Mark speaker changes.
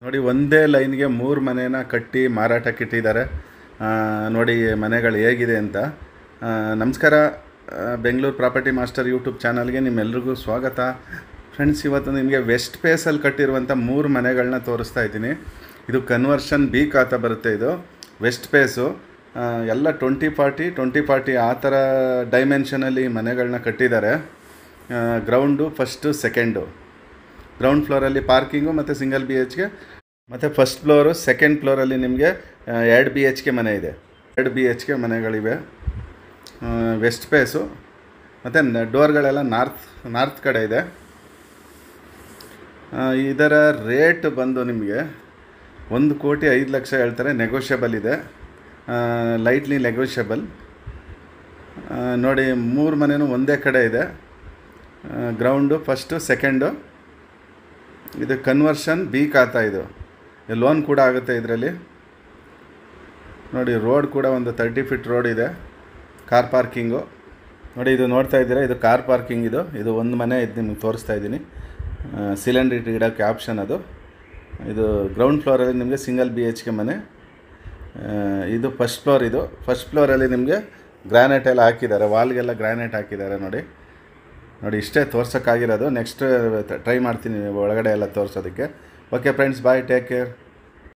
Speaker 1: ನೋಡಿ ಒಂದೇ ಲೈನ್ಗೆ 3 ಮನೆನ ಕಟ್ಟಿ ಮಾರಾಟಕ್ಕೆ ಇಟ್ಟಿದ್ದಾರೆ. ನೋಡಿ ಮನೆಗಳು ಹೇಗಿದೆ ಅಂತ. ನಮಸ್ಕಾರ, ಬೆಂಗಳೂರು ಪ್ರಾಪರ್ಟಿ ಮಾಸ್ಟರ್ ಯೂಟ್ಯೂಬ್ ಚಾನಲ್ಗೆ ನಿಮ್ಮೆಲ್ರಿಗೂ ಸ್ವಾಗತ. ಫ್ರೆಂಡ್ಸ್, ಇವತ್ತು ನಿಮಗೆ ವೆಸ್ಟ್ ಫೇಸಲ್ಲಿ ಕಟ್ಟಿರುವಂಥ 3 ಮನೆಗಳನ್ನ ತೋರಿಸ್ತಾ ಇದ್ದೀನಿ. ಇದು ಕನ್ವರ್ಷನ್ ಬಿ ಖಾತಾ ಬರುತ್ತೆ. ಇದು ವೆಸ್ಟ್ ಫೇಸು ಎಲ್ಲ 20-40 ಆ ಥರ ಡೈಮೆನ್ಷನಲ್ಲಿ ಮನೆಗಳನ್ನ ಕಟ್ಟಿದ್ದಾರೆ. ಗ್ರೌಂಡು ಫಸ್ಟು, ಸೆಕೆಂಡು, ಗ್ರೌಂಡ್ ಫ್ಲೋರಲ್ಲಿ ಪಾರ್ಕಿಂಗು ಮತ್ತು ಸಿಂಗಲ್ BHK, ಮತ್ತು ಫಸ್ಟ್ ಫ್ಲೋರು, ಸೆಕೆಂಡ್ ಫ್ಲೋರಲ್ಲಿ ನಿಮಗೆ 2 BHK ಮನೆ ಇದೆ. 2 BHK ಮನೆಗಳಿವೆ. ವೆಸ್ಟ್ ಫೇಸು ಮತ್ತು ಡೋರ್ಗಳೆಲ್ಲ ನಾರ್ತ್ ಕಡೆ ಇದೆ. ಇದರ ರೇಟ್ ಬಂದು ನಿಮಗೆ 1,05,00,000 ಹೇಳ್ತಾರೆ. ನೆಗೋಷಿಯಬಲ್ ಇದೆ, ಲೈಟ್ಲಿ ನೆಗೋಷಿಯಬಲ್. ನೋಡಿ 3 ಮನೆಯೂ ಒಂದೇ ಕಡೆ ಇದೆ. Ground first, second. ಇದು ಕನ್ವರ್ಷನ್ ಬಿ ಖಾತಾ. ಇದು ಲೋನ್ ಕೂಡ ಆಗುತ್ತೆ ಇದರಲ್ಲಿ. ನೋಡಿ ರೋಡ್ ಕೂಡ ಒಂದು 30 ಫೀಟ್ ರೋಡ್ ಇದೆ. ಕಾರ್ ಪಾರ್ಕಿಂಗು ನೋಡಿ, ಇದು ನೋಡ್ತಾ ಇದ್ದೀರಾ, ಇದು ಕಾರ್ ಪಾರ್ಕಿಂಗ್. ಇದು ಒಂದು ಮನೆ ಇದು ನಿಮಗೆ ತೋರಿಸ್ತಾ ಇದ್ದೀನಿ. ಸಿಲಿಂಡರ್ ಇಡೋಕ್ಕೆ ಆಪ್ಷನ್ ಅದು. ಇದು ಗ್ರೌಂಡ್ ಫ್ಲೋರಲ್ಲಿ ನಿಮಗೆ ಸಿಂಗಲ್ BHK ಮನೆ. ಇದು ಫಸ್ಟ್ ಫ್ಲೋರ್. ಇದು ಫಸ್ಟ್ ಫ್ಲೋರಲ್ಲಿ ನಿಮಗೆ ಗ್ರಾನೈಟ್ ಎಲ್ಲ ಹಾಕಿದ್ದಾರೆ, ವಾಲ್ಗೆಲ್ಲ ಗ್ರಾನೈಟ್ ಹಾಕಿದ್ದಾರೆ. ನೋಡಿ ಇಷ್ಟೇ ತೋರ್ಸೋಕ್ಕಾಗಿರೋದು. ನೆಕ್ಸ್ಟ್ ಟ್ರೈ ಮಾಡ್ತೀನಿ ಒಳಗಡೆ ಎಲ್ಲ ತೋರಿಸೋದಕ್ಕೆ. ಓಕೆ ಫ್ರೆಂಡ್ಸ್, ಬಾಯ್, ಟೇಕ್ ಕೇರ್.